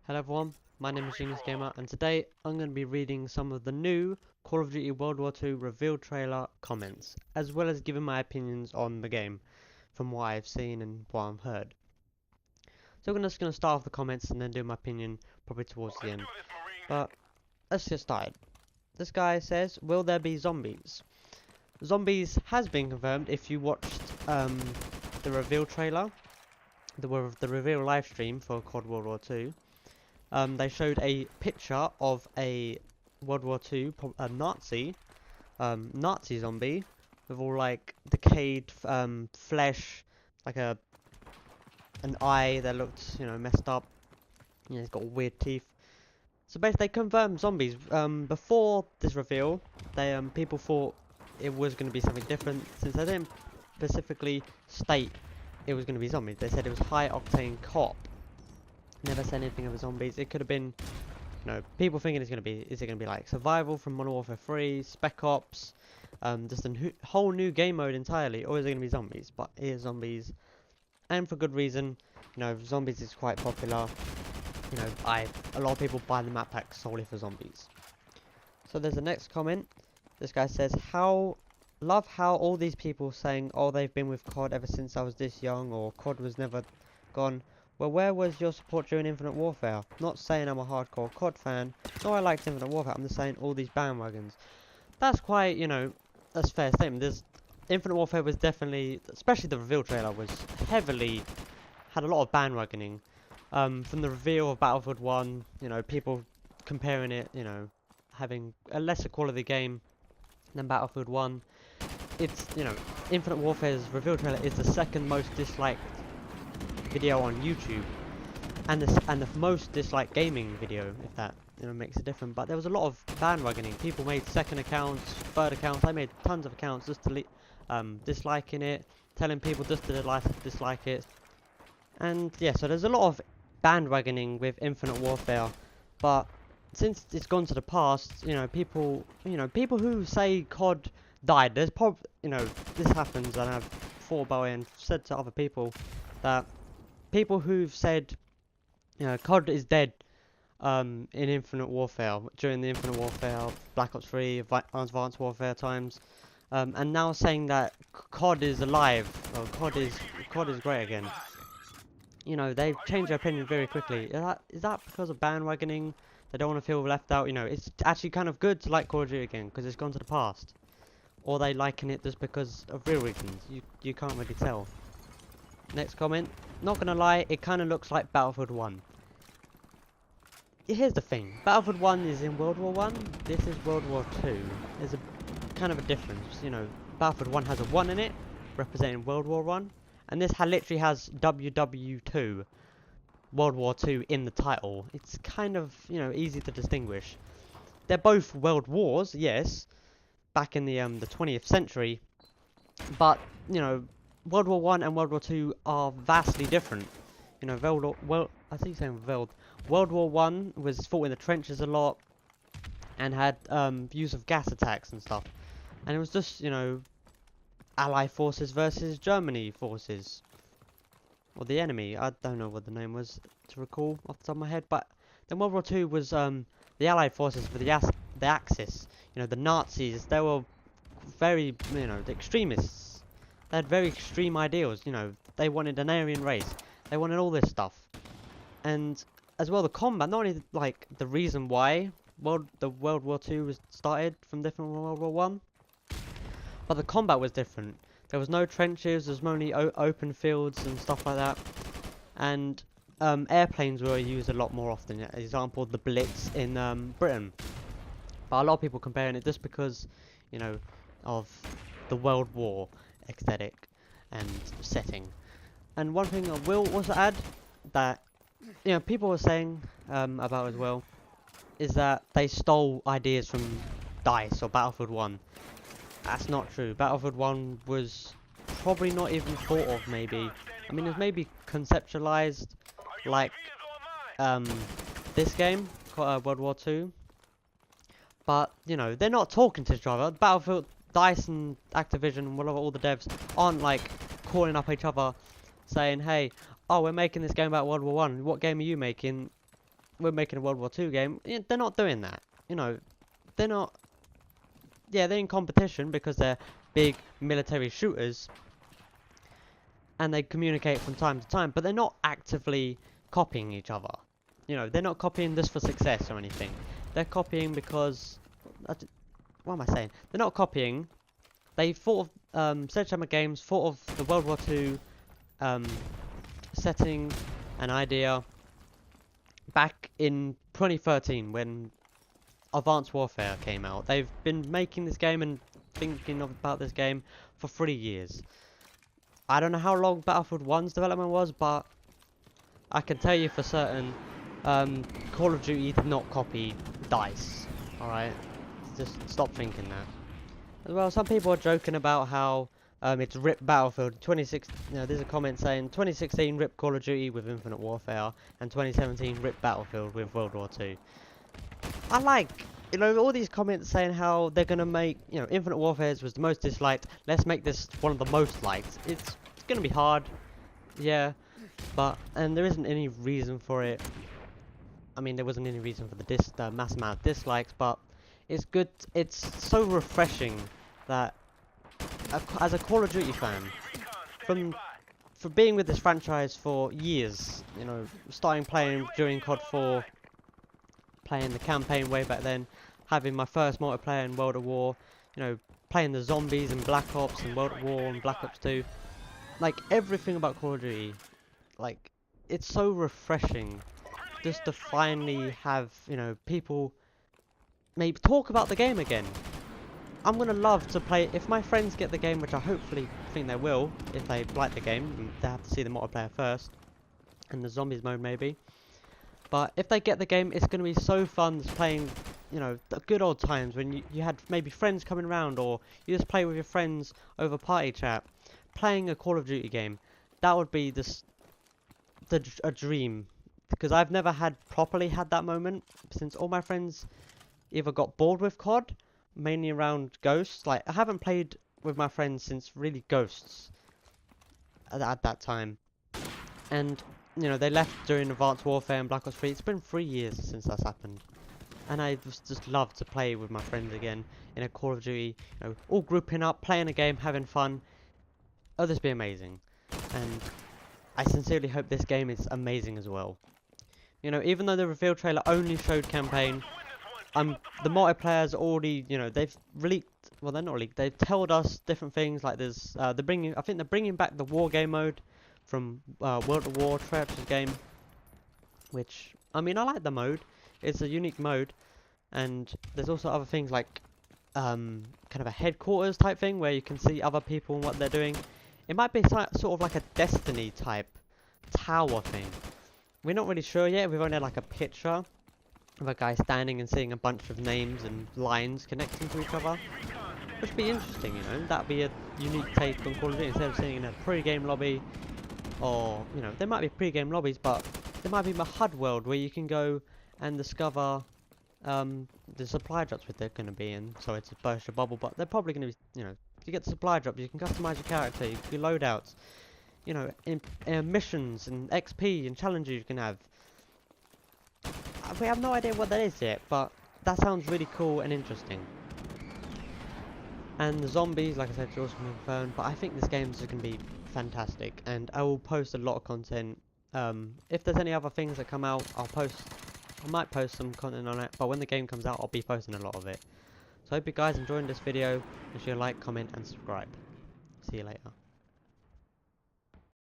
Hello everyone, my name is Genius Gamer, and today I'm going to be reading some of the new Call of Duty World War II reveal trailer comments, as well as giving my opinions on the game, from what I've seen and what I've heard. So I'm just going to start off the comments and then do my opinion probably towards the end. But let's get started. This guy says, will there be zombies? Zombies has been confirmed if you watched the reveal trailer, the reveal live stream for Cod World War II. They showed a picture of a World War II Nazi zombie with all like decayed flesh, like an eye that looked messed up. He's got weird teeth. So basically, they confirmed zombies. Before this reveal, people thought it was going to be something different, since they didn't specifically state it was going to be zombies. They said it was high octane cop. Never said anything of zombies. It could have been, people thinking is it going to be like survival from Modern Warfare 3, Spec Ops, just a whole new game mode entirely, or is it going to be zombies? But it is zombies, and for good reason. Zombies is quite popular. A lot of people buy the map pack solely for zombies. So there's the next comment. This guy says, love how all these people saying, oh, they've been with COD ever since I was this young, or COD was never gone. Well, where was your support during Infinite Warfare? Not saying I'm a hardcore COD fan, nor I liked Infinite Warfare, I'm just saying all these bandwagons. That's quite, that's a fair statement. Infinite Warfare was definitely, especially the reveal trailer, was had a lot of bandwagoning. From the reveal of Battlefield 1, people comparing it, having a lesser quality game than Battlefield 1. It's, Infinite Warfare's reveal trailer is the second most disliked video on YouTube, and the most disliked gaming video, if that makes a difference. But there was a lot of bandwagoning. People made second accounts, third accounts. I made tons of accounts just to disliking it, telling people just to dislike it. And yeah, so there's a lot of bandwagoning with Infinite Warfare. But since it's gone to the past, people who say COD died. There's this happens, and I've thought about it and said to other people that people who've said, COD is dead in Infinite Warfare, during the Infinite Warfare, Black Ops 3, Advanced Warfare times, and now saying that COD is alive, or COD is great again. They've changed their opinion very quickly. Is that because of bandwagoning? They don't want to feel left out. It's actually kind of good to like Call of Duty again, because it's gone to the past. Or they liking it just because of real reasons. You can't really tell. Next comment. Not gonna lie, it kind of looks like Battlefield 1. Here's the thing. Battlefield 1 is in World War 1. This is World War 2. There's a kind of a difference. Battlefield 1 has a 1 in it, representing World War 1. And this literally has WW2, World War 2, in the title. It's kind of, easy to distinguish. They're both world wars, yes, back in the 20th century. But, World War 1 and World War 2 are vastly different. I think saying World War 1 was fought in the trenches a lot and had use of gas attacks and stuff. And it was just, Allied forces versus Germany forces. Or the enemy. I don't know what the name was to recall off the top of my head. But then World War 2 was the Allied forces for the Axis. The Nazis, they were very, the extremists. They had very extreme ideals. They wanted an Aryan race. They wanted all this stuff. And as well, the combat, not only like the reason why the World War 2 was started from different from World War 1, but the combat was different. There was no trenches, there was only open fields and stuff like that. And airplanes were used a lot more often. For example, the Blitz in Britain. But a lot of people comparing it just because, of the World War aesthetic and setting. And one thing I will also add that, people were saying about as well, is that they stole ideas from DICE or Battlefield 1. That's not true. Battlefield 1 was probably not even thought of, maybe. I mean, it was maybe conceptualized like this game, World War 2. But, they're not talking to each other. Battlefield, DICE and Activision and whatever, all the devs aren't like calling up each other saying, hey, oh, we're making this game about World War 1. What game are you making? we're making a World War II game. They're not doing that. You know, they're not. Yeah, they're in competition because they're big military shooters, and they communicate from time to time, but they're not actively copying each other. You know, they're not copying this for success or anything. They're copying because... What am I saying? They're not copying. They thought of... Sledgehammer Games thought of the World War II setting and idea back in 2013 when Advanced Warfare came out. They've been making this game and thinking about this game for 3 years. I don't know how long Battlefield 1's development was, but I can tell you for certain, Call of Duty did not copy DICE. Alright? Just stop thinking that. As well, some people are joking about how it's ripped Battlefield. 2016, you know, there's a comment saying 2016 ripped Call of Duty with Infinite Warfare, and 2017 ripped Battlefield with World War II. I like, you know, all these comments saying how they're gonna make, you know, Infinite Warfare was the most disliked. Let's make this one of the most liked. It's gonna be hard, yeah, and there isn't any reason for it. I mean, there wasn't any reason for the mass amount of dislikes, but it's good. It's so refreshing that, as a Call of Duty fan, for being with this franchise for years, you know, starting playing during COD 4. Playing the campaign way back then, having my first multiplayer in World at War, you know, playing the zombies in Black Ops and World at War and Black Ops 2. Like, everything about Call of Duty, like, it's so refreshing just to finally have, you know, people maybe talk about the game again. I'm gonna love to play, if my friends get the game, which I hopefully think they will, if they like the game, they have to see the multiplayer first, and the zombies mode maybe. But if they get the game, it's going to be so fun just playing, you know, the good old times when you had maybe friends coming around, or you just play with your friends over party chat, playing a Call of Duty game. That would be a dream, because I've never properly had that moment, since all my friends either got bored with COD, mainly around Ghosts. Like, I haven't played with my friends since really Ghosts at that time, and you know, they left during Advanced Warfare and Black Ops 3. It's been 3 years since that's happened. And I just love to play with my friends again in a Call of Duty. You know, all grouping up, playing a game, having fun. Oh, this be amazing. And I sincerely hope this game is amazing as well. You know, even though the reveal trailer only showed campaign, the multiplayer's already, you know, they've leaked. Well, they're not leaked. They've told us different things. Like there's, I think they're bringing back the war game mode from World at War, Treyarch's game, which, I mean, I like the mode. It's a unique mode, and there's also other things like kind of a headquarters type thing where you can see other people and what they're doing. It might be sort of like a Destiny type tower thing. We're not really sure yet. We've only had like a picture of a guy standing and seeing a bunch of names and lines connecting to each other, which would be interesting, you know. That'd be a unique take on Call of Duty. Instead of sitting in a pre-game lobby, or, you know, there might be pre-game lobbies, but there might be a HUD world where you can go and discover the supply drops, which they're going to be in. So it's a burst your bubble, but they're probably going to be, you know, you get the supply drops, you can customize your character, your loadouts, you know, in missions and XP and challenges you can have. We have no idea what that is yet, but that sounds really cool and interesting. And the zombies, like I said, are also confirmed, but I think this game is going to be fantastic, and I will post a lot of content. If there's any other things that come out, I might post some content on it, but when the game comes out, I'll be posting a lot of it. So I hope you guys enjoyed this video, and sure, like, comment, and subscribe. See you later.